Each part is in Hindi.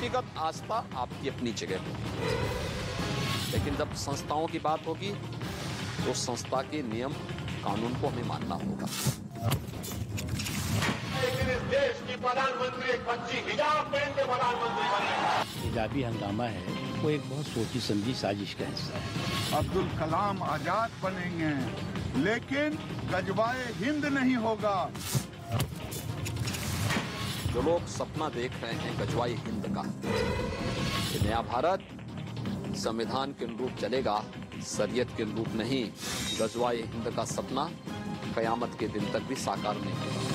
व्यक्तिगत आस्था आपकी अपनी जगह होगी, लेकिन जब संस्थाओं की बात होगी तो संस्था के नियम कानून को हमें मानना होगा। लेकिन इस देश की प्रधानमंत्री एक बच्ची हिजाब पहन के प्रधानमंत्री बनी। हिजाबी हंगामा है वो एक बहुत सोची समझी साजिश का हिस्सा है। अब्दुल कलाम आजाद बनेंगे लेकिन गजवाए हिंद नहीं होगा। जो लोग सपना देख रहे हैं गजवाए हिंद का, कि नया भारत संविधान के अनुरूप चलेगा, शरीयत के अनुरूप नहीं, गजवाए हिंद का सपना कयामत के दिन तक भी साकार नहीं होगा।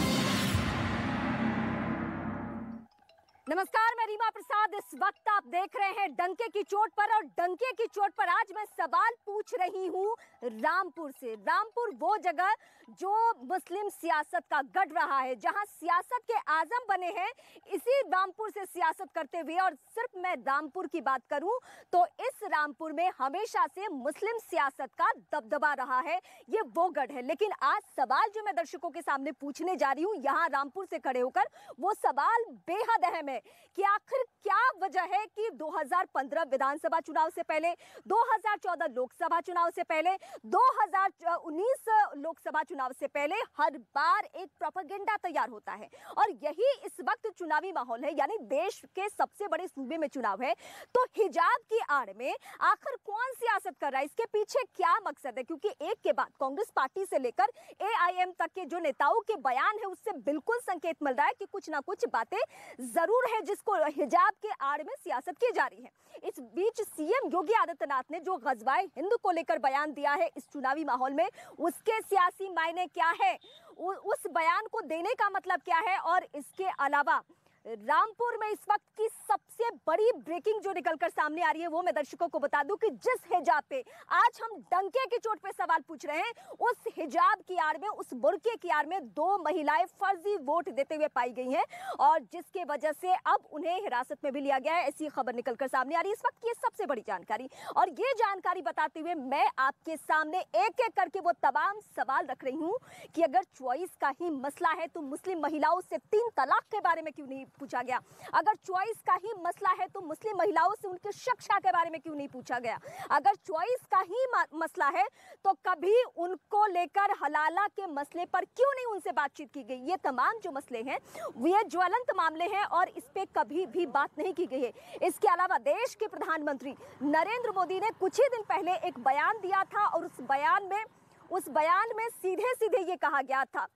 नमस्कार, मैं रीमा प्रसाद। इस वक्त आप देख रहे हैं डंके की चोट पर, और डंके की चोट पर आज मैं सवाल पूछ रही हूं रामपुर से। रामपुर वो जगह जो मुस्लिम सियासत का गढ़ रहा है, जहां सियासत के आजम बने हैं, इसी रामपुर से सियासत करते हुए। और सिर्फ मैं रामपुर की बात करूं तो इस रामपुर में हमेशा से मुस्लिम सियासत का दबदबा रहा है, ये वो गढ़ है। लेकिन आज सवाल जो मैं दर्शकों के सामने पूछने जा रही हूं यहां रामपुर से खड़े होकर, वो सवाल बेहद अहम है कि आखिर क्या वजह है कि 2015 विधानसभा चुनाव से पहले, 2014 लोकसभा चुनाव से पहले, 2019 लोकसभा चुनाव से पहले हर बार एक प्रोपेगेंडा तैयार होता है। और यही इस वक्त चुनावी माहौल है, यानी देश के सबसे बड़े सूबे में चुनाव है, तो हिजाब की आड़ में आखिर कौन सियासत कर रहा है, इसके पीछे क्या मकसद है? क्योंकि एक के बाद कांग्रेस पार्टी से लेकर AIM तक के जो नेताओं के बयान है, उससे बिल्कुल संकेत मिल रहा है कि कुछ ना कुछ बातें जरूर है जिसको हिजाब के आड़ में सियासत की जा रही है। इस बीच सीएम योगी आदित्यनाथ ने जो गजवाए हिंद को लेकर बयान दिया है इस चुनावी माहौल में, उसके सियासी मायने क्या है, उस बयान को देने का मतलब क्या है? और इसके अलावा रामपुर में इस वक्त की सबसे बड़ी ब्रेकिंग जो निकलकर सामने आ रही है, वो मैं दर्शकों को बता दूं कि जिस हिजाब पे आज हम डंके की चोट पे सवाल पूछ रहे हैं, उस हिजाब की आड़ में, उस बुर्के की आड़ में 2 महिलाएं फर्जी वोट देते हुए पाई गई हैं, और जिसके वजह से अब उन्हें हिरासत में भी लिया गया है। ऐसी खबर निकलकर सामने आ रही है इस वक्त की सबसे बड़ी जानकारी। और ये जानकारी बताते हुए मैं आपके सामने एक एक करके वो तमाम सवाल रख रही हूँ कि अगर चॉइस का ही मसला है तो मुस्लिम महिलाओं से 3 तलाक के बारे में क्यों नहीं पूछा गया? अगर चॉइस का ही मसला है तो मुस्लिम महिलाओं से उनकी शिक्षा के बारे में क्यों नहीं पूछा गया? अगर चॉइस का ही मसला है तो कभी उनको लेकर हलाला के मसले पर क्यों नहीं उनसे बातचीत की गई? ये तमाम जो मसले हैं ये ज्वलंत मामले हैं और इस पे कभी भी बात नहीं की गई है। इसके अलावा देश के प्रधानमंत्री नरेंद्र मोदी ने कुछ ही दिन पहले एक बयान दिया था, और उस बयान में सीधे सीधे ये कहा गया था,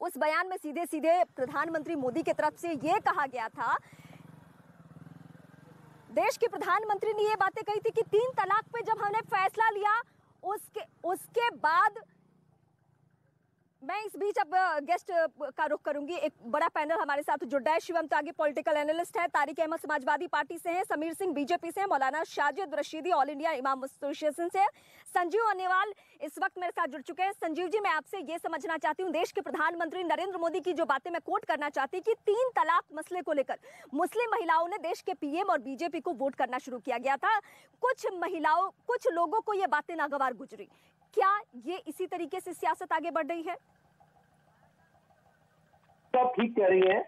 उस बयान में सीधे सीधे प्रधानमंत्री मोदी की तरफ से यह कहा गया था, देश के प्रधानमंत्री ने यह बातें कही थी कि 3 तलाक पे जब हमने फैसला लिया उसके बाद, मैं इस बीच अब गेस्ट का रुख करूंगी। एक बड़ा पैनल हमारे साथ जुड़ रहा है। शिवम त्यागी पॉलिटिकल एनालिस्ट है, तारिक अहमद समाजवादी पार्टी से हैं, समीर सिंह बीजेपी से हैं, मौलाना शाजिद रशीदी ऑल इंडिया इमाम एसोसिएशन से, संजीव अनिवाल इस वक्त मेरे साथ जुड़ चुके हैं। संजीव जी, मैं आपसे ये समझना चाहती हूँ, देश के प्रधानमंत्री नरेंद्र मोदी की जो बातें मैं कोट करना चाहती कि 3 तलाक मसले को लेकर मुस्लिम महिलाओं ने देश के PM और बीजेपी को वोट करना शुरू किया गया था। कुछ लोगों को ये बातें नागवार गुजरी। क्या ये इसी तरीके से सियासत आगे बढ़ रही है? आप ठीक कह रही हैं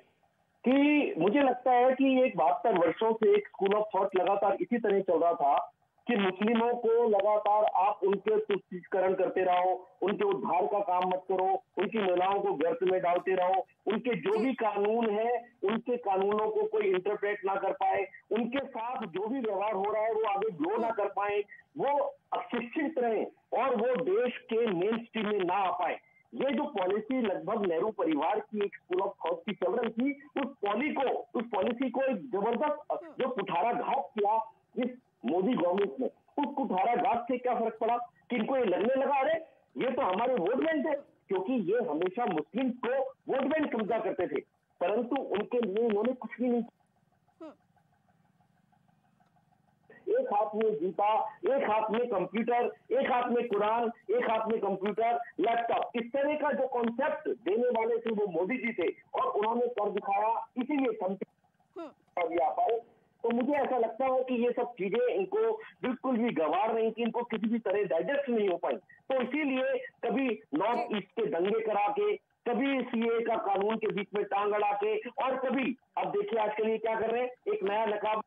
कि मुझे लगता है कि एक 72 वर्षों से एक स्कूल ऑफ थॉट लगातार इसी तरह चल रहा था कि मुस्लिमों को लगातार आप उनके तुष्टीकरण करते रहो, उनके उद्धार का काम मत करो, उनकी महिलाओं को गर्त में डालते रहो, उनके जो भी कानून है उनके कानूनों को कोई इंटरप्रेट ना कर पाए, उनके साथ जो भी व्यवहार हो रहा है वो आगे ग्रो ना कर पाए, वो अशिक्षित रहे और वो देश के मेन स्ट्रीम में ना आ पाए। ये जो पॉलिसी लगभग नेहरू परिवार की एक स्कूल ऑफ थॉट की चल रही थी, उस पॉलिसी को एक जबरदस्त जो कुठाराघात किया इस मोदी गवर्नमेंट ने, उस कुठाराघात से क्या फर्क पड़ा कि इनको ये लगने लगा, अरे ये तो हमारे वोट बैंक है, क्योंकि ये हमेशा मुस्लिम को वोट बैंक समझा करते थे, परंतु उनके लिए उन्होंने कुछ भी नहीं। एक हाथ में जूता, एक हाथ में कंप्यूटर, एक हाथ में कुरान, एक हाथ में कंप्यूटर, लैपटॉप, इस तरह का जो कॉन्सेप्ट देने वाले थे वो मोदी जी थे, और उन्होंने कर दिखाया, इसीलिए आ पाए। तो मुझे ऐसा लगता है कि ये सब चीजें इनको बिल्कुल भी गवार नहीं थी, इनको किसी भी तरह डाइजेस्ट नहीं हो पाई, तो इसीलिए कभी नॉर्थ ईस्ट के दंगे करा के, कभी सीए का कानून के बीच में टांग अड़ा के, और कभी अब देखिए आजकल ये क्या कर रहे हैं, एक नया नकाब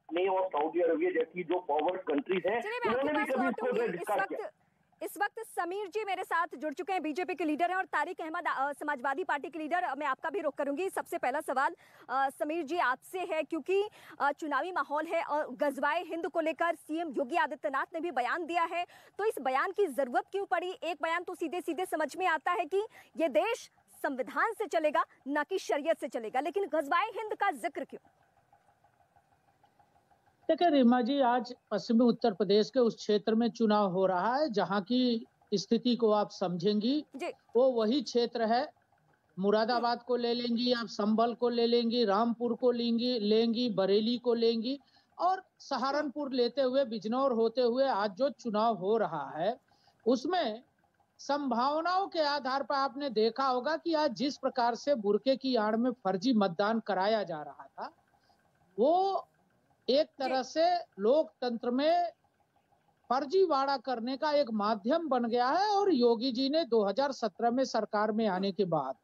और सऊदी अरबिया जैसी जो फॉरवर्ड कंट्रीज हैं, उन्होंने भी कभी इसको डिस्कस किया। इस वक्त समीर जी मेरे साथ जुड़ चुके हैं, बीजेपी के लीडर हैं, और तारिक अहमद समाजवादी पार्टी के लीडर। मैं आपका भी रुख करूंगी। सबसे पहला सवाल समीर जी आपसे है, क्योंकि चुनावी माहौल है और गजवाए हिंद को लेकर सीएम योगी आदित्यनाथ ने भी बयान दिया है, तो इस बयान की जरूरत क्यों पड़ी? एक बयान तो सीधे सीधे समझ में आता है कि ये देश संविधान से चलेगा न कि शरीयत से चलेगा, लेकिन गजवाए हिंद का जिक्र क्यों? देखिए रीमा जी, आज पश्चिमी उत्तर प्रदेश के उस क्षेत्र में चुनाव हो रहा है जहां की स्थिति को आप समझेंगी, वो वही क्षेत्र है। मुरादाबाद को ले लेंगी आप, संभल को ले लेंगी, रामपुर को लेंगी, बरेली को लेंगी, और सहारनपुर लेते हुए बिजनौर होते हुए आज जो चुनाव हो रहा है उसमें संभावनाओं के आधार पर आपने देखा होगा कि आज जिस प्रकार से बुर्के की आड़ में फर्जी मतदान कराया जा रहा था, वो एक तरह से लोकतंत्र में फर्जीवाड़ा करने का एक माध्यम बन गया है। और योगी जी ने 2017 में सरकार में आने के बाद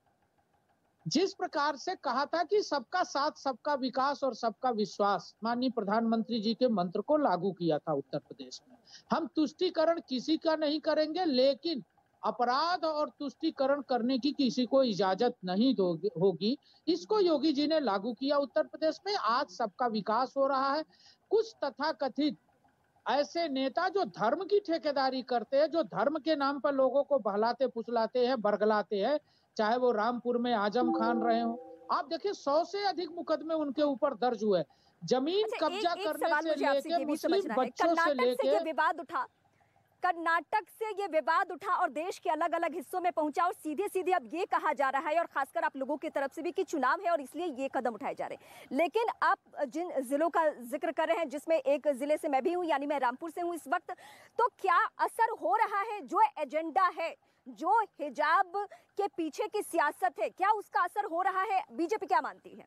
जिस प्रकार से कहा था कि सबका साथ, सबका विकास और सबका विश्वास, माननीय प्रधानमंत्री जी के मंत्र को लागू किया था उत्तर प्रदेश में। हम तुष्टीकरण किसी का नहीं करेंगे, लेकिन अपराध और तुष्टीकरण करने की किसी को इजाजत नहीं होगी, इसको योगी जी ने लागू किया उत्तर प्रदेश में। आज सबका विकास हो रहा है। कुछ तथाकथित ऐसे नेता जो धर्म की ठेकेदारी करते हैं, जो धर्म के नाम पर लोगों को बहलाते फुसलाते हैं, बरगलाते हैं, चाहे वो रामपुर में आजम खान रहे हो, आप देखिए 100 से अधिक मुकदमे उनके ऊपर दर्ज हुए। जमीन कब्जा करने से लेके मुस्लिम बच्चों से लेके विवाद उठा, कर्नाटक से ये विवाद उठा और देश के अलग अलग हिस्सों में पहुंचा, और सीधे सीधे अब ये कहा जा रहा है, और खासकर आप लोगों की तरफ से भी, कि चुनाव है और इसलिए ये कदम उठाए जा रहे हैं। लेकिन आप जिन जिलों का जिक्र कर रहे हैं, जिसमें एक जिले से मैं भी हूं, यानी मैं रामपुर से हूं इस वक्त, तो क्या असर हो रहा है? जो एजेंडा है, जो हिजाब के पीछे की सियासत है, क्या उसका असर हो रहा है? बीजेपी क्या मानती है?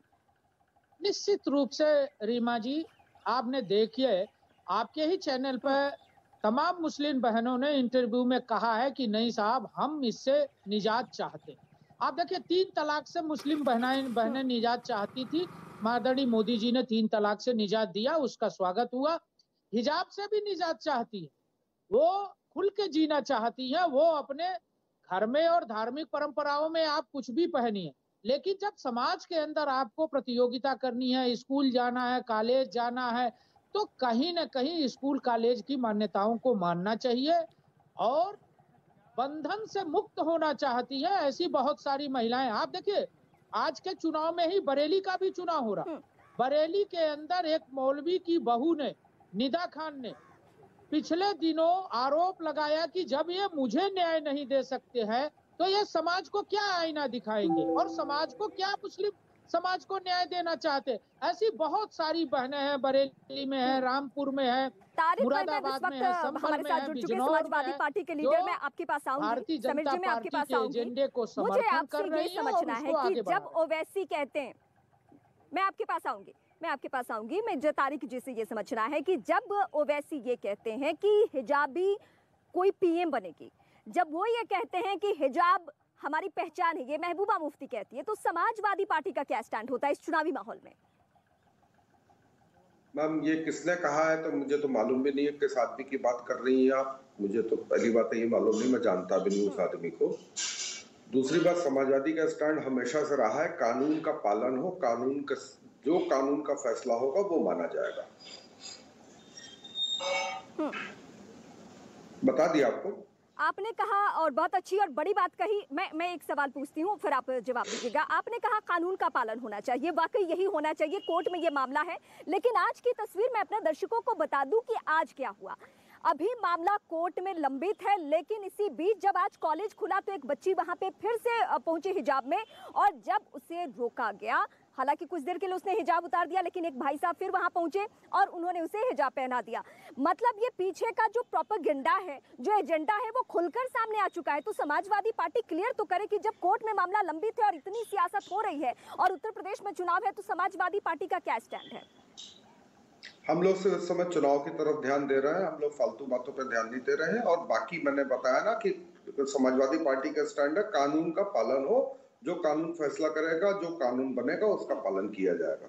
निश्चित रूप से रीमा जी, आपने देखिए आपके ही चैनल पर तमाम मुस्लिम बहनों ने इंटरव्यू में कहा है कि नहीं साहब, हम इससे निजात चाहते हैं। आप देखिए 3 तलाक से मुस्लिम बहनें निजात चाहती थी, माननीय मोदी जी ने 3 तलाक से निजात दिया, उसका स्वागत हुआ। हिजाब से भी निजात चाहती है, वो खुल के जीना चाहती है, वो अपने घर में और धार्मिक परंपराओं में आप कुछ भी पहनिए, लेकिन जब समाज के अंदर आपको प्रतियोगिता करनी है, स्कूल जाना है, कॉलेज जाना है, तो कहीं न कहीं स्कूल कॉलेज की मान्यताओं को मानना चाहिए और बंधन से मुक्त होना चाहती है। ऐसी बहुत सारी महिलाएं, आप देखिए आज के चुनाव में ही बरेली का भी चुनाव हो रहा। बरेली के अंदर एक मौलवी की बहू ने, निदा खान ने, पिछले दिनों आरोप लगाया कि जब ये मुझे न्याय नहीं दे सकते हैं तो ये समाज को क्या आईना दिखाएंगे, और समाज को क्या मुस्लिम समाज को न्याय देना चाहते। ऐसी बहुत सारी बहनें हैं, बरेली में है, रामपुर में है, मुरादाबाद में है, संभल में है, बिजनौर समाजवादी पार्टी के लीडर, मैं आपके पास आऊंगी, भारतीय जनता पार्टी के एजेंडे को समर्थन कर रही है। समझना है कि जब ओवैसी कहते हैं, मैं आपके पास आऊंगी, मैं तारिक जी से ये समझना है कि जब ओवैसी ये कहते हैं कि हिजाबी कोई पीएम बनेगी, जब वो ये कहते हैं कि हिजाब हमारी पहचान है, ये महबूबा मुफ्ती कहती है, तो समाजवादी पार्टी का क्या स्टैंड होता है इस चुनावी माहौल में? मैम, ये किसने कहा है तो मुझे तो मालूम भी नहीं है, किस आदमी की बात कर रही हैं आप। मुझे तो पहली बात है ये मालूम नहीं, मैं जानता भी नहीं उस आदमी को। दूसरी बात, समाजवादी का स्टैंड हमेशा से रहा है कानून का पालन हो, जो कानून का फैसला होगा वो माना जाएगा। बता दिया आपको। आपने कहा, और बहुत अच्छी और बड़ी बात कही। मैं एक सवाल पूछती हूँ, फिर आप जवाब दीजिएगा। आपने कहा कानून का पालन होना चाहिए, वाकई यही होना चाहिए। कोर्ट में ये मामला है, लेकिन आज की तस्वीर मैं अपने दर्शकों को बता दूं कि आज क्या हुआ। अभी मामला कोर्ट में लंबित है, लेकिन इसी बीच जब आज कॉलेज खुला तो एक बच्ची वहां पे फिर से पहुंची हिजाब में, और जब उसे रोका गया, हालांकि कुछ देर के लिए उसने हिजाब उतार दिया, लेकिन एक भाई साहब फिर वहां पहुंचे और उन्होंने उसे हिजाब पहना दिया। मतलब ये पीछे का जो प्रोपेगेंडा है, जो एजेंडा है, वो खुलकर सामने आ चुका है। तो समाजवादी पार्टी क्लियर तो करे कि जब कोर्ट में मामला लंबित है और इतनी सियासत हो रही है और उत्तर प्रदेश में चुनाव है, तो समाजवादी पार्टी का क्या स्टैंड है? हम लोग से इस समय चुनाव की तरफ ध्यान दे रहे हैं, हम लोग फालतू बातों पर ध्यान नहीं दे रहे हैं। और बाकी मैंने बताया ना कि तो समाजवादी पार्टी का स्टैंड है कानून का पालन हो, जो कानून फैसला करेगा, जो कानून बनेगा उसका पालन किया जाएगा।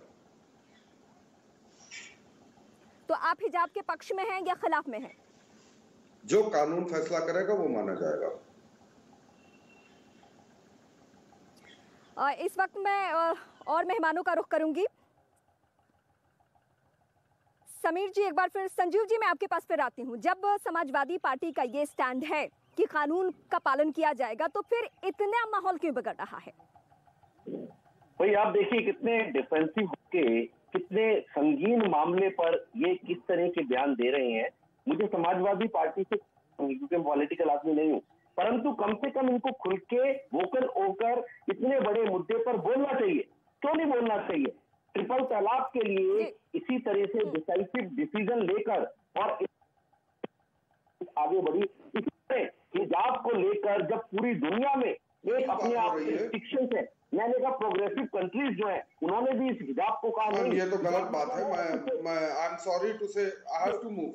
तो आप हिजाब के पक्ष में हैं या खिलाफ में हैं? जो कानून फैसला करेगा वो माना जाएगा। इस वक्त मैं और मेहमानों का रुख करूंगी। समीर जी, एक बार फिर संजीव जी, मैं आपके पास फिर आती हूँ। जब समाजवादी पार्टी का ये स्टैंड है कि कानून का पालन किया जाएगा, तो फिर इतना माहौल क्यों बिगड़ रहा है? भाई आप देखिए कितने डिफेंसिव होके, कितने संगीन मामले पर ये किस तरह के बयान दे रहे हैं। मुझे समाजवादी पार्टी से, क्योंकि मैं पॉलिटिकल आदमी नहीं हूँ, परंतु कम से कम इनको खुल के वोकल होकर इतने बड़े मुद्दे पर बोलना चाहिए। क्यों नहीं बोलना चाहिए? ट्रिपल तलाक के लिए इसी तरह से डिसाइसिव डिसीजन लेकर और आगे बढ़ी। इसी तरह हिजाब को लेकर जब पूरी दुनिया में एक अपने आप रिस्ट्रिक्शन है, मैंने कहा प्रोग्रेसिव कंट्रीज जो है उन्होंने भी इस हिजाब को कहा नहीं, ये तो गलत बात है। मैं आई एम सॉरी टू से आई हैव टू मूव।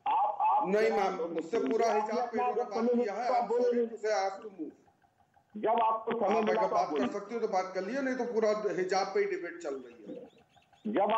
आप नहीं मैम, मुझसे पूरा हिजाब पे बात किया है। आई एम सॉरी टू से आई हैव टू मूव। जब आपको समय मिला तो बात कर सकती हो तो बात कर लिया, नहीं तो पूरा हिजाब पे ही डिबेट चल रही है। जब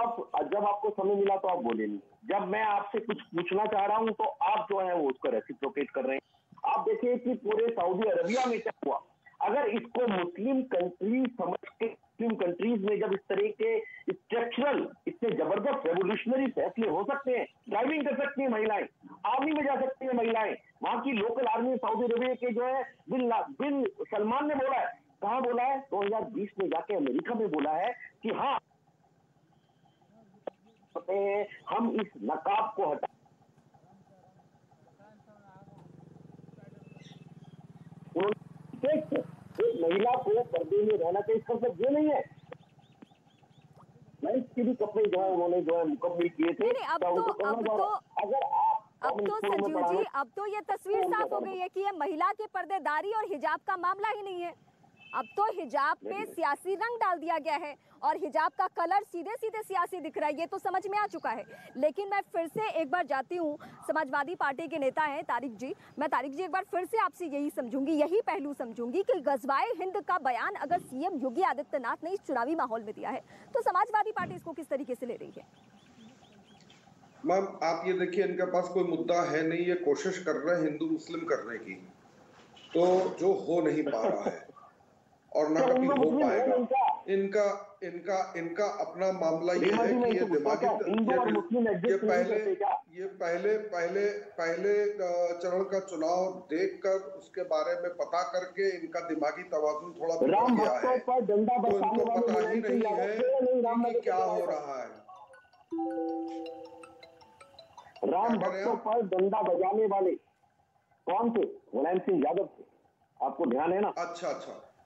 आपको समय मिला तो आप बोले नहीं। जब मैं आपसे कुछ पूछना चाह रहा हूं तो आप जो है वो उसको रेसिप्रोकेट कर रहे हैं। आप देखिए कि पूरे सऊदी अरबिया में क्या हुआ। अगर इसको मुस्लिम कंट्री समझ के, मुस्लिम कंट्रीज में जब इस तरह के स्ट्रक्चरल इतने जबरदस्त रेवोल्यूशनरी फैसले हो सकते हैं, ड्राइविंग कर सकती हैं महिलाएं, आर्मी में जा सकती हैं महिलाएं, वहां की लोकल आर्मी सऊदी अरबिया के जो है बिन सलमान ने बोला है, कहाँ बोला है, 2020 में जाके अमेरिका में बोला है कि हाँ हम इस नकाब को हटा, एक महिला को पर्दे में रहना चाहिए, इसका मतलब ये नहीं है मैं इसके भी कपड़े जो है उन्होंने जो है मुकम्मल किए थे। अब तो संजीव जी, अब तो ये तस्वीर साफ हो गई है कि ये महिला की पर्देदारी और हिजाब का मामला ही नहीं है। अब तो हिजाब पे सियासी रंग डाल दिया गया है और हिजाब का कलर सीधे सीधे सियासी दिख रहा है, ये तो समझ में आ चुका है। लेकिन मैं फिर से एक बार जाती हूँ, समाजवादी पार्टी के नेता हैं तारिक जी, मैं तारिक जी एक बार फिर से आपसे यही समझूंगी, यही पहलू समझूंगी कि गज़वाए हिंद का बयान अगर सीएम योगी आदित्यनाथ ने इस चुनावी माहौल में दिया है तो समाजवादी पार्टी इसको किस तरीके से ले रही है? मैम आप ये देखिए, इनके पास कोई मुद्दा है नहीं, ये कोशिश कर रहे हैं हिंदू मुस्लिम करने की, तो जो हो नहीं पा रहा है और ना कभी हो पाएगा। इनका अपना मामला ये है कि ये दिमागी ये पहले चरण का चुनाव देखकर उसके बारे में पता करके इनका दिमागी तवाज़ुन थोड़ा बिगड़ गया है, तो इनको पता ही नहीं है कि क्या हो रहा है। राम भक्तों पर डंडा बजाने वाले कौन थे? मुलायम सिंह यादव थे, आपको ध्यान है ना? अच्छा,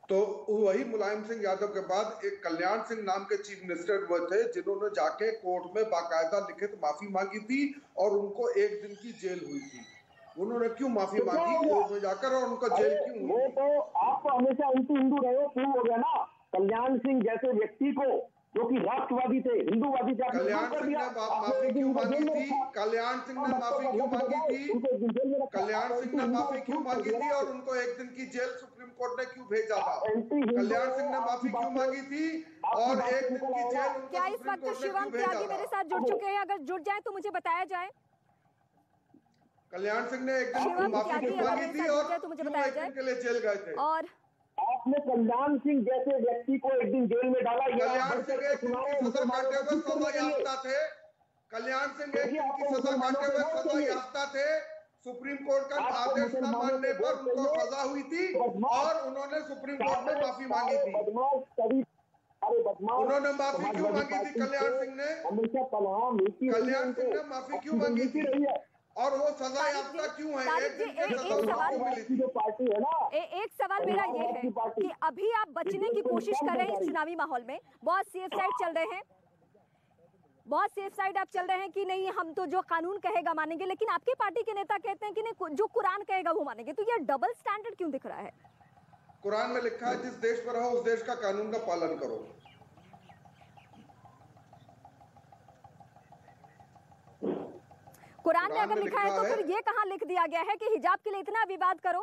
तो वही मुलायम सिंह यादव के बाद एक कल्याण सिंह नाम के चीफ मिनिस्टर हुए थे जिन्होंने जाके कोर्ट में बाकायदा लिखित माफी मांगी थी और उनको 1 दिन की जेल हुई थी। उन्होंने क्यों माफी मांगी कोर्ट में जाकर और उनका जेल क्यों हुई? वो तो आप तो हमेशा हिंदू रहे हो, क्यों हो गया ना? कल्याण सिंह जैसे व्यक्ति को जो कि राष्ट्रवादी थे, हिंदुवादी थे, कल्याण सिंह ने माफी क्यों मांगी थी? कल्याण सिंह ने माफी क्यों मांगी थी? कल्याण सिंह ने माफी क्यों मांगी थी और उनको 1 दिन की जेल सुप्रीम कोर्ट ने क्यों भेजा था? कल्याण सिंह ने माफी क्यों मांगी थी और 1 दिन की जेल उनको क्या इस वक्त शिवम त्यागी मेरे साथ जुड़ चुके हैं? अगर जुड़ जाए तो मुझे बताया जाए। कल्याण सिंह ने 1 दिन की माफी क्यों मांगी थी और क्यों 1 दिन के लिए जेल गए थे? और आपने कल्याण सिंह जैसे व्यक्ति को 1 दिन जेल में डाला। कल्याण सिंह एक दिन की सजा काटे हुए सजा याफ्ता थे। कल्याण सिंह एक दिन की सजा काटे हुए सजा याफ्ता थे। सुप्रीम कोर्ट का आदेश न मानने पर उनको सजा हुई थी और उन्होंने सुप्रीम कोर्ट में माफी मांगी थी। उन्होंने माफी क्यों मांगी थी? कल्याण सिंह ने माफी क्यों मांगी थी और वो सजा याफ्ता क्यों है? एक सवाल मेरा ये है कि अभी आप बचने की कोशिश कर रहे हैं इस चुनावी माहौल में, बहुत सेफ साइड चल रहे हैं, बहुत सेफ साइड आप चल रहे हैं कि नहीं हम तो जो कानून कहेगा मानेंगे, लेकिन आपकी पार्टी के नेता कहते हैं कि नहीं जो कुरान कहेगा वो मानेंगे, तो ये डबल स्टैंडर्ड क्यों दिख रहा है? कुरान में लिखा है जिस देश पर रहो उस देश का कानून का पालन करो। कुरान में में अगर लिखा है तो फिर ये कहाँ लिख दिया गया है कि हिजाब के लिए इतना विवाद करो?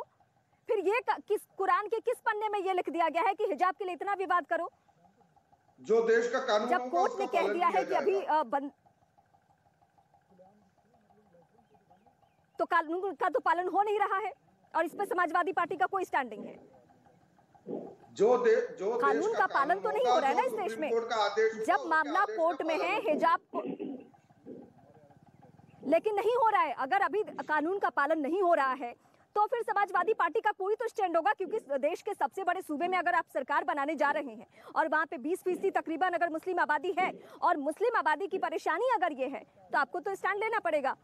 फिर ये किस कुरान के किस पन्ने में ये लिख दिया गया है कि हिजाब के लिए इतना विवाद करो? जो देश का कानून जब कोर्ट ने कह दिया है कि अभी तो कानून का तो पालन हो नहीं रहा है और इस पर समाजवादी पार्टी का कोई स्टैंडिंग है? जो कानून का पालन तो नहीं हो रहा है ना इस देश में। जब मामला कोर्ट में है हिजाब को, लेकिन नहीं हो रहा है, अगर अभी कानून का पालन नहीं हो रहा है तो फिर समाजवादी पार्टी का कोई तो स्टैंड होगा, क्योंकि देश के सबसे बड़े सूबे में अगर आप सरकार बनाने जा रहे हैं और वहां पे 20% तकरीबन अगर मुस्लिम आबादी है और मुस्लिम आबादी की परेशानी अगर ये है तो आपको तो स्टैंड लेना पड़ेगा।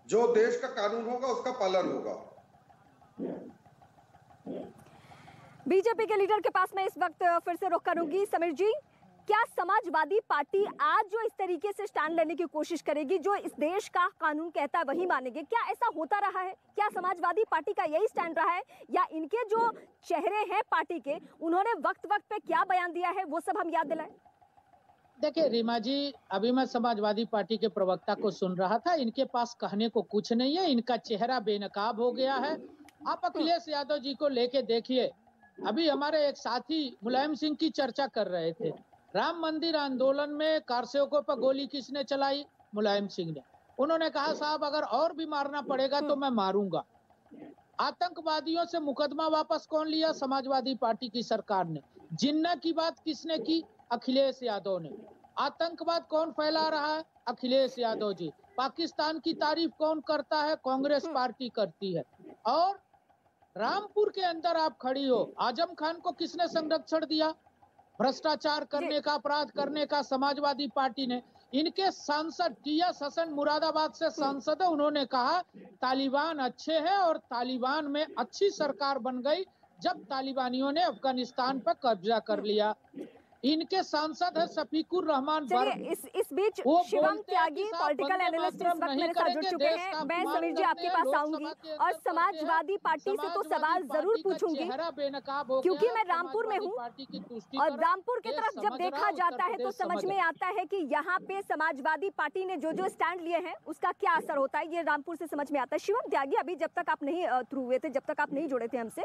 जो देश का कानून होगा उसका पालन होगा। बीजेपी के लीडर के पास मैं इस वक्त फिर से रुख करूंगी। समीर जी, क्या समाजवादी पार्टी आज जो इस तरीके से स्टैंड लेने की कोशिश करेगी, जो इस देश का कानून कहता है वही मानेंगे? क्या ऐसा होता रहा है? क्या समाजवादी पार्टी का यही स्टैंड रहा है, या इनके जो चेहरे हैं पार्टी के, उन्होंने वक्त वक्त पे क्या बयान दिया है वो सब हम याद दिलाएं? देखिए रीमा जी, अभी मैं समाजवादी पार्टी के प्रवक्ता को सुन रहा था, इनके पास कहने को कुछ नहीं है, इनका चेहरा बेनकाब हो गया है। आप अखिलेश यादव जी को लेके देखिए, अभी हमारे एक साथी मुलायम सिंह की चर्चा कर रहे थे, राम मंदिर आंदोलन में कारसेवकों पर गोली किसने चलाई? मुलायम सिंह ने। उन्होंने कहा साहब अगर और भी मारना पड़ेगा तो मैं मारूंगा। आतंकवादियों से मुकदमा वापस कौन लिया? समाजवादी पार्टी की सरकार ने। जिन्ना की बात किसने की? अखिलेश यादव ने। आतंकवाद कौन फैला रहा है? अखिलेश यादव जी। पाकिस्तान की तारीफ कौन करता है? कांग्रेस पार्टी करती है। और रामपुर के अंदर आप खड़ी हो, आजम खान को किसने संरक्षण दिया? भ्रष्टाचार करने का, अपराध करने का समाजवादी पार्टी ने। इनके सांसद टीएस हसन मुरादाबाद से सांसद है, उन्होंने कहा तालिबान अच्छे हैं और तालिबान में अच्छी सरकार बन गई जब तालिबानियों ने अफगानिस्तान पर कब्जा कर लिया। इनके सांसद है शफीकुर रहमान। इस बीच शिवम त्यागी पॉलिटिकल एनालिस्ट इस वक्त मेरे साथ जुड़ चुके हैं। मैं समीर जी आपके पास आऊंगी और समाजवादी पार्टी से तो सवाल जरूर पूछूंगी, क्योंकि मैं रामपुर में हूं और रामपुर की तरफ जब देखा जाता है तो समझ में आता है कि यहाँ पे समाजवादी पार्टी ने जो जो स्टैंड लिए हैं उसका क्या असर होता है, ये रामपुर से समझ में आता है। शिवम त्यागी, अभी जब तक आप नहीं थ्रू हुए थे, जब तक आप नहीं जुड़े थे हमसे,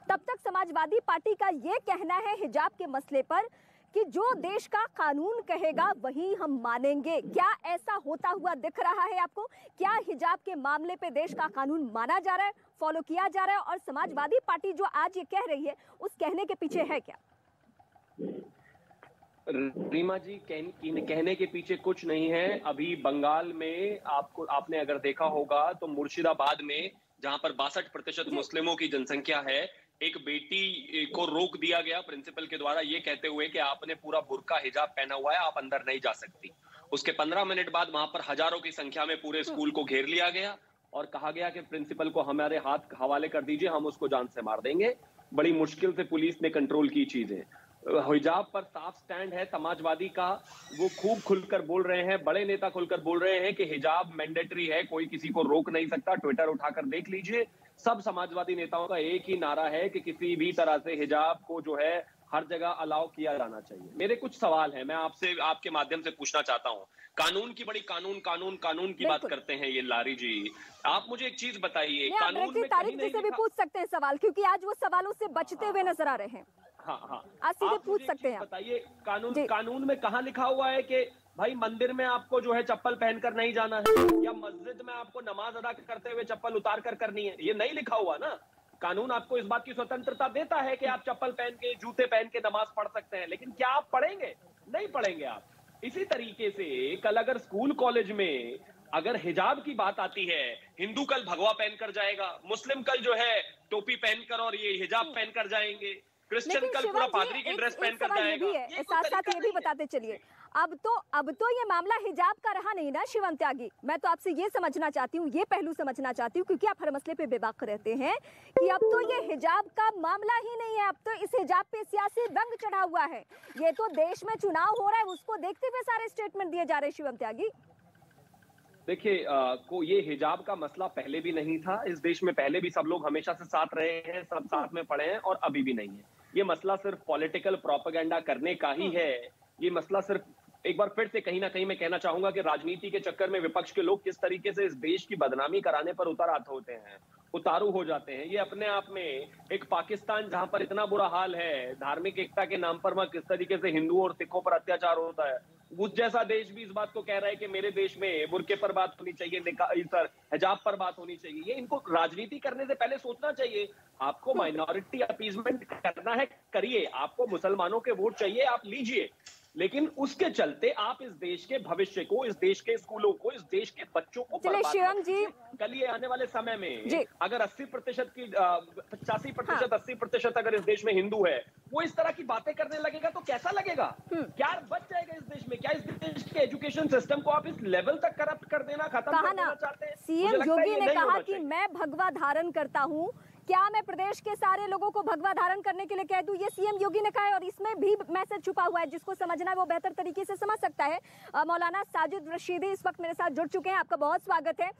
तब तक समाजवादी पार्टी का ये कहना है हिजाब के मसले पर कि जो देश का कानून कहेगा वही हम मानेंगे। क्या ऐसा होता हुआ दिख रहा है आपको? क्या हिजाब के मामले पे देश का कानून माना जा रहा है, फॉलो किया जा रहा है? और समाजवादी पार्टी जो आज ये कह रही है उस कहने के पीछे है क्या? रीमा जी, कहने के पीछे कुछ नहीं है। अभी बंगाल में आपने अगर देखा होगा तो मुर्शिदाबाद में, जहां पर 62% मुस्लिमों की जनसंख्या है, एक बेटी को रोक दिया गया प्रिंसिपल के द्वारा ये कहते हुए कि आपने पूरा बुर्का हिजाब पहना हुआ है, आप अंदर नहीं जा सकती। उसके 15 मिनट बाद वहां पर हजारों की संख्या में पूरे स्कूल को घेर लिया गया और कहा गया कि प्रिंसिपल को हमारे हाथ हवाले कर दीजिए, हम उसको जान से मार देंगे। बड़ी मुश्किल से पुलिस ने कंट्रोल की चीजें। हिजाब पर साफ स्टैंड है समाजवादी का, वो खूब खुलकर बोल रहे हैं, बड़े नेता खुलकर बोल रहे हैं कि हिजाब मैंडेटरी है, कोई किसी को रोक नहीं सकता। ट्विटर उठाकर देख लीजिए, सब समाजवादी नेताओं का एक ही नारा है कि किसी भी तरह से हिजाब को जो है हर जगह अलाउ किया जाना चाहिए। मेरे कुछ सवाल हैं, मैं आपसे आपके माध्यम से पूछना चाहता हूं। कानून की बड़ी कानून की बात करते हैं ये लारी जी। आप मुझे एक चीज बताइए, कानून में तारीख जी से भी पूछ सकते हैं सवाल, क्योंकि आज वो सवालों से बचते हुए नजर आ रहे हैं। हाँ, आज सीधे पूछ सकते हैं। बताइए, कानून में कहाँ लिखा हुआ है कि भाई मंदिर में आपको जो है चप्पल पहनकर नहीं जाना है, या मस्जिद में आपको नमाज अदा करते हुए चप्पल उतार कर करनी है? ये नहीं लिखा हुआ ना। कानून आपको इस बात की स्वतंत्रता देता है कि आप चप्पल पहन के, जूते पहन के नमाज पढ़ सकते हैं, लेकिन क्या आप पढ़ेंगे? नहीं पढ़ेंगे आप। इसी तरीके से कल अगर स्कूल कॉलेज में अगर हिजाब की बात आती है, हिंदू कल भगवा पहनकर जाएगा, मुस्लिम कल जो है टोपी पहनकर और ये हिजाब पहनकर जाएंगे, क्रिश्चियन कल पूरा पादरी की ड्रेस पहनकर जाएगा। साथ साथ ये भी बताते चलिए, अब तो ये मामला हिजाब का रहा नहीं ना शिवम त्यागी। मैं तो आपसे ये समझना चाहती हूँ, ये पहलू समझना चाहती हूँ, क्योंकि आप हर मसले पे बेबाक रहते हैं कि अब तो ये हिजाब का मामला ही नहीं है, अब तो इस हिजाब पे सियासी रंग चढ़ा हुआ है। ये तो देश में चुनाव हो रहा है, उसको देखते हुए सारे स्टेटमेंट दिए जा रहे हैं। शिवम त्यागी, देखिए, ये हिजाब का मसला पहले भी नहीं था इस देश में, पहले भी सब लोग हमेशा से साथ रहे हैं, सब साथ में पड़े हैं और अभी भी नहीं है। ये मसला सिर्फ पॉलिटिकल प्रोपेगेंडा करने का ही है, ये मसला सिर्फ एक बार फिर से कहीं ना कहीं मैं कहना चाहूंगा कि राजनीति के चक्कर में विपक्ष के लोग किस तरीके से इस देश की बदनामी कराने पर उतारू हो जाते हैं। ये अपने आप में एक पाकिस्तान जहां पर इतना बुरा हाल है, धार्मिक एकता के नाम पर वहां किस तरीके से हिंदुओं और सिखों पर अत्याचार होता है, उस जैसा देश भी इस बात को कह रहा है कि मेरे देश में बुर्के पर बात होनी चाहिए, हिजाब पर बात होनी चाहिए। ये इनको राजनीति करने से पहले सोचना चाहिए। आपको माइनॉरिटी अपीजमेंट करना है, करिए। आपको मुसलमानों के वोट चाहिए, आप लीजिए। लेकिन उसके चलते आप इस देश के भविष्य को, इस देश के स्कूलों को, इस देश के बच्चों को शिवम जी, कल ये आने वाले समय में अगर 80% की 85% 80% अगर इस देश में हिंदू है, वो इस तरह की बातें करने लगेगा तो कैसा लगेगा? क्या बच जाएगा इस देश में? क्या इस देश के एजुकेशन सिस्टम को आप इस लेवल तक करप्ट कर देना, खत्म कर देना चाहते हैं? सीएम योगी ने कहा कि मैं भगवा धारण करता हूँ, क्या मैं प्रदेश के सारे लोगों को भगवा धारण करने के लिए कह दूं? ये सीएम योगी ने कहा है और इसमें भी मैसेज छुपा हुआ है, जिसको समझना है वो बेहतर तरीके से समझ सकता है। मौलाना साजिद रशीदी इस वक्त मेरे साथ जुड़ चुके हैं, आपका बहुत स्वागत है।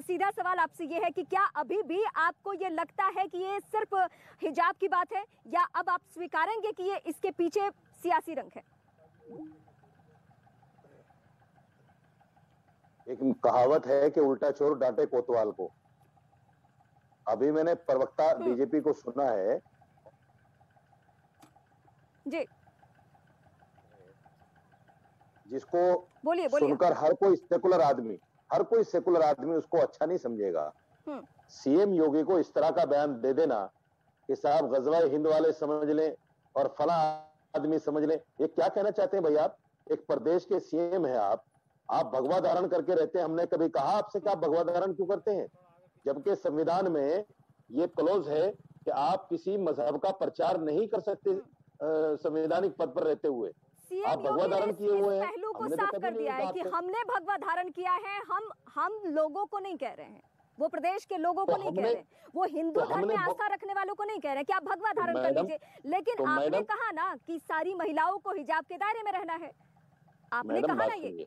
सीधा सवाल आपसे ये है कि क्या अभी भी आपको ये लगता है कि ये सिर्फ हिजाब की बात है, या अब आप स्वीकारेंगे कि ये इसके पीछे सियासी रंग है? एक कहावत है कि उल्टा चोर डांटे कोतवाल को। अभी मैंने प्रवक्ता बीजेपी को सुना है जी, जिसको बोलिए सुनकर हर कोई सेकुलर आदमी उसको अच्छा नहीं समझेगा। सीएम योगी को इस तरह का बयान दे देना कि साहब गजवाए हिंद वाले समझ लें और फला आदमी समझ लें, ये क्या कहना चाहते हैं भाई? आप एक प्रदेश के सीएम है, आप भगवा धारण करके रहते हैं। हमने कभी कहा आपसे कि आप भगवा धारण क्यों करते हैं? जबकि संविधान में ये क्लोज है कि आप किसी मजहब का प्रचार नहीं कर सकते संवैधानिक पद पर रहते हुए। आप भगवा धारण किए हुए हैं। पहलू को साफ कर दिया है कि हमने भगवा धारण किया है, हम लोगों को नहीं कह रहे हैं, वो प्रदेश के लोगों को नहीं कह रहे हैं, वो हिंदू धर्म में आस्था रखने वालों को नहीं कह रहे हैं कि आप भगवा धारण कर लीजिए। लेकिन आपने कहा ना कि सारी महिलाओं को हिजाब के दायरे में रहना है, आपने कहा ना ये।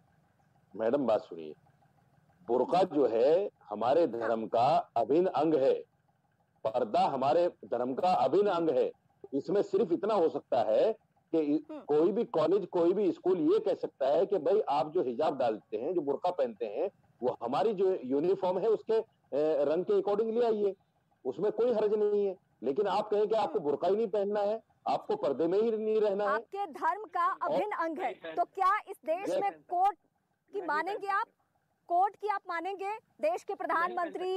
मैडम बात सुनिए, बुर्का जो है हमारे धर्म का अभिन्न अंग है, पर्दा हमारे धर्म का अभिन्न अंग है। इसमें सिर्फ इतना हो सकता है कि कोई भी कॉलेज, कोई भी स्कूल ये कह सकता है कि भाई आप जो हिजाब डालते हैं, जो बुर्का पहनते हैं, वो हमारी जो यूनिफॉर्म है उसके रंग के अकॉर्डिंगली आइए, उसमें कोई हर्ज नहीं है। लेकिन आप कहें कि आपको बुर्का ही नहीं पहनना है, आपको पर्दे में ही नहीं रहना है, आपके धर्म का अभिन्न अंग है, तो क्या इस देश में कोर्ट की मानेंगे आप? कोर्ट की आप मानेंगे? देश के प्रधानमंत्री,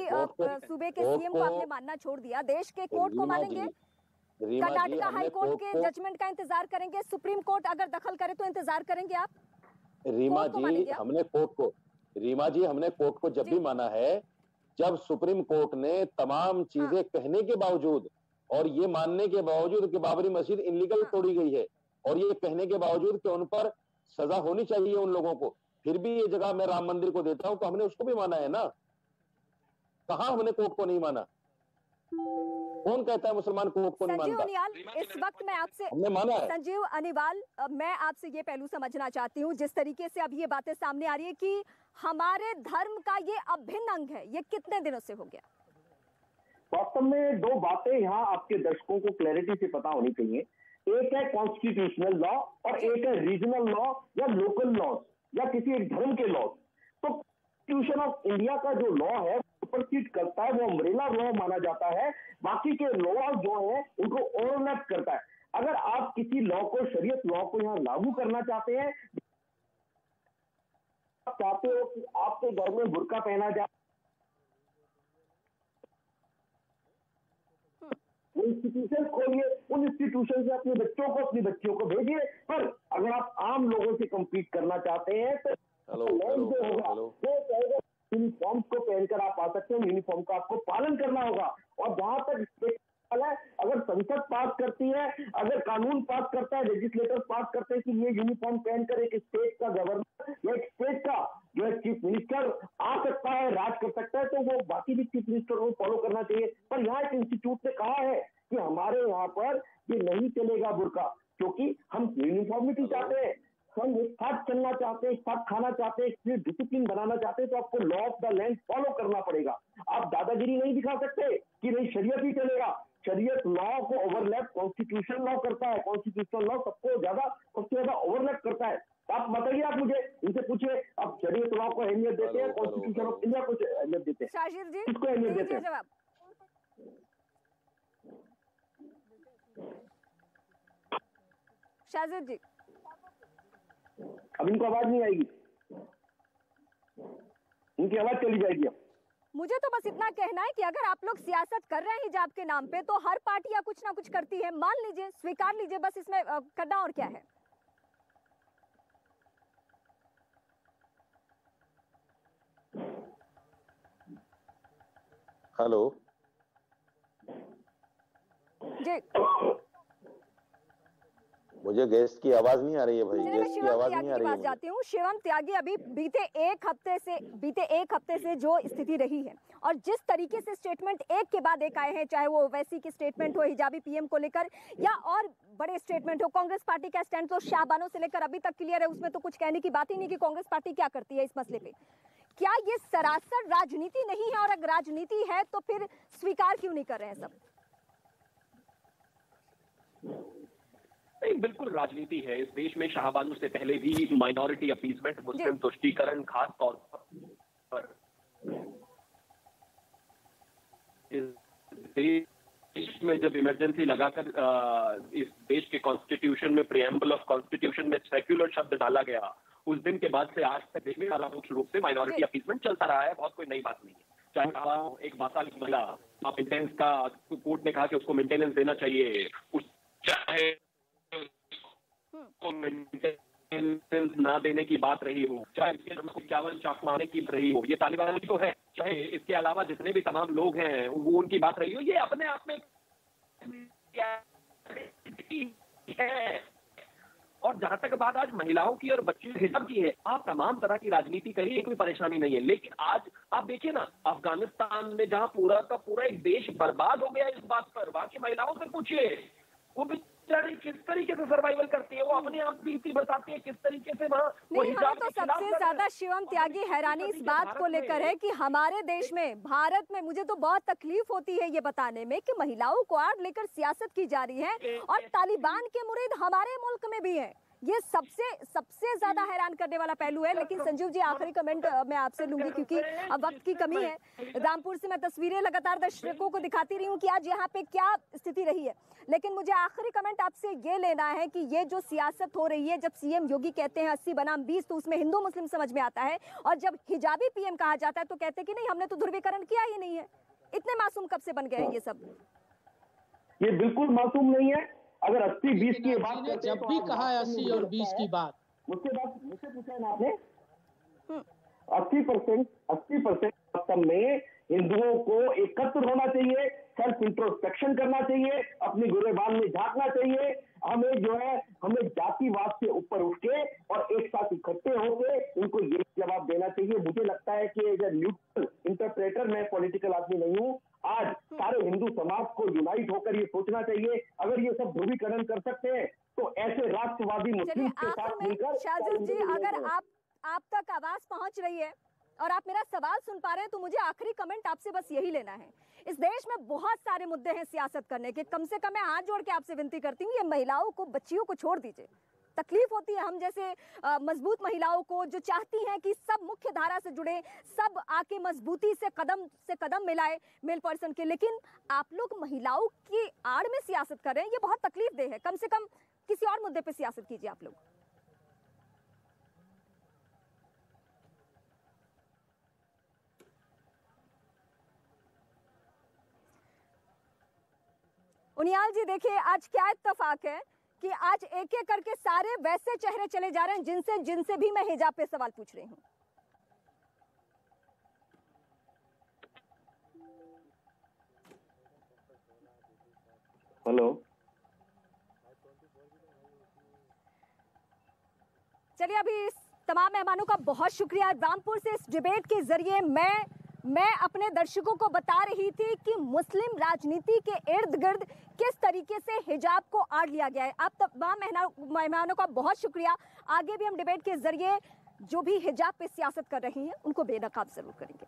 सूबे के सीएम को आपने मानना छोड़ दिया, देश के कोर्ट को मानेंगे? कर्नाटका हाई कोर्ट के जजमेंट का इंतजार करेंगे? सुप्रीम कोर्ट अगर दखल करे तो इंतजार करेंगे आप? रीमा जी, हमने कोर्ट को जब भी माना है जब सुप्रीम कोर्ट ने तमाम चीजें कहने के बावजूद और ये मानने के बावजूद कि बाबरी मस्जिद इनलीगल तोड़ी गई है, और ये कहने के बावजूद कि उन पर सजा होनी चाहिए उन लोगों को, फिर भी ये जगह मैं राम मंदिर को देता हूं, तो हमने उसको भी माना है ना। कहां हमने कोर्ट को नहीं माना? कौन कहता है मुसलमान कोर्ट को नहीं मानता? संजीव अनिवाल, इस वक्त मैं आपसे, हमने माना है। संजीव अनिवाल, मैं आपसे ये पहलू समझना चाहती हूँ, जिस तरीके से अब ये बातें सामने आ रही है कि हमारे धर्म का ये अभिन्न अंग है, ये कितने दिनों से हो गया? वास्तव में दो बातें यहाँ आपके दर्शकों को क्लैरिटी से पता होनी चाहिए। एक है कॉन्स्टिट्यूशनल लॉ और एक है रीजनल लॉ या लोकल लॉ या किसी एक धर्म के लॉ। तो कॉन्स्टिट्यूशन ऑफ इंडिया का जो लॉ है सुपरसीड करता है, वो अम्ब्रेला लॉ माना जाता है, बाकी के लॉ जो है उनको ओवरलैप करता है। अगर आप किसी लॉ को, शरीयत लॉ को यहाँ लागू करना चाहते हैं, आप चाहते हो कि आपके घर में बुर्का पहना जाए, इंस्टीट्यूशन खोलिए, उन इंस्टीट्यूशन से अपने बच्चों को, अपनी बच्चियों को भेजिए। पर अगर आप आम लोगों से कम्पीट करना चाहते हैं तो जो होगा वो कहेगा यूनिफॉर्म को पहनकर आप आ सकते हैं, यूनिफॉर्म का आपको पालन करना होगा। और जहां तक है, अगर संसद पास करती है, अगर कानून पास करता है, लेजिस्लेटर पास करते हैं कि ये यूनिफॉर्म पहनकर एक स्टेट का गवर्नर या एक स्टेट का जो है चीफ मिनिस्टर आ सकता है, राज कर सकता है, तो वो बाकी भी चीफ मिनिस्टर को फॉलो करना चाहिए। पर यहाँ एक इंस्टीट्यूट ने कहा है कि हमारे यहाँ पर ये नहीं चलेगा बुर्का, क्योंकि हम यूनिफॉर्मिटी चाहते हैं, हम एक साथ चलना चाहते हैं, एक साथ खाना चाहते हैं, डिसिप्लिन बनाना चाहते हैं, तो आपको law of the land follow करना पड़ेगा। आप दादागिरी नहीं दिखा सकते कि नहीं शरीयत ही चलेगा। शरीयत लॉ को ओवरलैप कॉन्स्टिट्यूशन लॉ करता है, कॉन्स्टिट्यूशन लॉ सबसे ज्यादा ओवरलैप करता है। आप बताइए, आप मुझे इनसे पूछिए, आप शरीय स्वभाव को अहमियत देते हैं, कॉन्स्टिट्यूशन ऑफ इंडिया को अहमियत देते हैं, शाशिर जी किसको अहमियत देते हैं? जवाब। शाजिद जी, अब इनको आवाज नहीं आएगी, इनकी आवाज चली जाएगी। अब मुझे तो बस इतना कहना है कि अगर आप लोग सियासत कर रहे हैं हिजाब के नाम पे, तो हर पार्टियां कुछ ना कुछ करती है, मान लीजिए, स्वीकार लीजिए, बस इसमें करना और क्या है। हेलो जी, मुझे गेस्ट की आवाज नहीं आ रही है भाई, गेस्ट की आवाज नहीं आ रही है। जाती हूँ शिवम त्यागी, अभी बीते एक हफ्ते से जो स्थिति रही है और जिस तरीके से स्टेटमेंट एक के बाद एक आए हैं, चाहे वो ओवैसी की स्टेटमेंट हो हिजाबी पीएम को लेकर या और बड़े स्टेटमेंट हो, कांग्रेस पार्टी का स्टैंड तो शाहबानों से लेकर अभी तक क्लियर है, उसमें तो कुछ कहने की बात ही नहीं कि कांग्रेस पार्टी क्या करती है इस मसले पे। क्या ये सरासर राजनीति नहीं है, और अगर राजनीति है तो फिर स्वीकार क्यों नहीं कर रहे हैं सब? नहीं, बिल्कुल राजनीति है इस देश में। शाहबानों से पहले भी माइनॉरिटी अपीसमेंट, मुस्लिम तुष्टीकरण, खास तौर पर इस देश में जब इमरजेंसी लगाकर इस देश के कॉन्स्टिट्यूशन में, प्रिएम्बल ऑफ कॉन्स्टिट्यूशन में सेक्युलर शब्द डाला गया, उस दिन के बाद से आज तक देश में मुख्य रूप से माइनॉरिटी अपीसमेंट चलता रहा है। बहुत कोई नई बात नहीं है। चाहे एक 12 साल की महिला, आप मेंटेनेंस का, कोर्ट ने कहा कि उसको मेंटेनेंस देना चाहिए, चाहे को मेंटेनेंस ना देने की बात रही हो, चाहे इसके नमक 51 चाकमाने की रही हो, ये तालिबान तो है, चाहे इसके अलावा जितने भी तमाम लोग हैं वो उनकी बात रही हो, ये अपने आप में है। और जहां तक बात आज महिलाओं की और बच्चों के हिसाब की है, आप तमाम तरह की राजनीति करिए, कोई परेशानी नहीं है, लेकिन आज आप देखिए ना, अफगानिस्तान में जहां पूरा का पूरा एक देश बर्बाद हो गया इस बात पर, बाकी महिलाओं से पूछिए वो बेचारी किस तरीके से सर्वाइवल करती है, वो अपने आप बीती बताती है किस तरीके से वहाँ। नहीं, हमें तो सबसे ज्यादा शिवम त्यागी हैरानी इस बात को लेकर है कि हमारे देश में, भारत में, मुझे तो बहुत तकलीफ होती है ये बताने में कि महिलाओं को आड़ लेकर सियासत की जा रही है और तालिबान के मुरीद हमारे मुल्क में भी है। ये सबसे ज्यादा हैरान करने वाला पहलू है। लेकिन संजीव जी, आखिरी कमेंट मैं आपसे लूंगी क्योंकि अब वक्त की कमी है। रामपुर से मैं तस्वीरें लगातार दर्शकों को दिखाती रही हूँ कि आज यहाँ पे क्या स्थिति रही है, लेकिन मुझे आखिरी कमेंट आपसे ये लेना है कि ये जो सियासत हो रही है, जब सीएम योगी कहते हैं 80 बनाम 20 तो उसमें हिंदू मुस्लिम समझ में आता है, और जब हिजाबी पीएम कहा जाता है तो कहते हैं कि नहीं, हमने तो ध्रुवीकरण किया ही नहीं है। इतने मासूम कब से बन गए हैं ये सब? ये बिल्कुल मासूम नहीं है। अगर 80-20 की बात करते जब भी कहा है 80 और 20 की बात, मुझसे पूछा है ना आपने, 80% वास्तव में हिंदुओं को एकत्र होना चाहिए, सेल्फ इंट्रोस्पेक्शन करना चाहिए, अपनी गुरेबान में झांकना चाहिए। हमें जो है, हमें जातिवाद से ऊपर उठ के और एक साथ इकट्ठे होके उनको ये जवाब देना चाहिए। मुझे लगता है कि एज ए न्यूट्रल इंटरप्रेटर, मैं पॉलिटिकल आदमी नहीं हूँ, आज सारे हिंदू समाज को यूनाइट होकर ये सोचना चाहिए, अगर ये सब ध्रुवीकरण कर सकते हैं तो ऐसे राष्ट्रवादी मुस्लिम के साथ मिलकर। शाहजहां जी, अगर आप तक आवाज पहुंच रही है और आप मेरा सवाल सुन पा रहे हैं तो मुझे आखिरी कमेंट आपसे बस यही लेना है। इस देश में बहुत सारे मुद्दे हैं सियासत करने के, कम से कम मैं हाथ जोड़ के आपसे विनती करती हूँ, ये महिलाओं को, बच्चियों को छोड़ दीजिए। तकलीफ होती है हम जैसे मजबूत महिलाओं को, जो चाहती हैं कि सब मुख्य धारा से जुड़े, सब आके मजबूती से कदम मिलाए मेल पर्सन के, लेकिन आप लोग महिलाओं की आड़ में सियासत कर रहे हैं, ये बहुत तकलीफ दे है। कम से कम किसी और मुद्दे पे सियासत कीजिए आप लोग। उनियाल जी, देखिए आज क्या इत्तेफाक है कि आज एक एक करके सारे वैसे चेहरे चले जा रहे हैं जिनसे भी मैं हिजाब पे सवाल पूछ रही हूँ। हेलो, चलिए, अभी तमाम मेहमानों का बहुत शुक्रिया। रामपुर से इस डिबेट के जरिए मैं अपने दर्शकों को बता रही थी कि मुस्लिम राजनीति के इर्द गिर्द किस तरीके से हिजाब को आड़ लिया गया है। आप तमाम मेहमानों का बहुत शुक्रिया। आगे भी हम डिबेट के जरिए जो भी हिजाब पे सियासत कर रही हैं उनको बेनकाब जरूर करेंगे।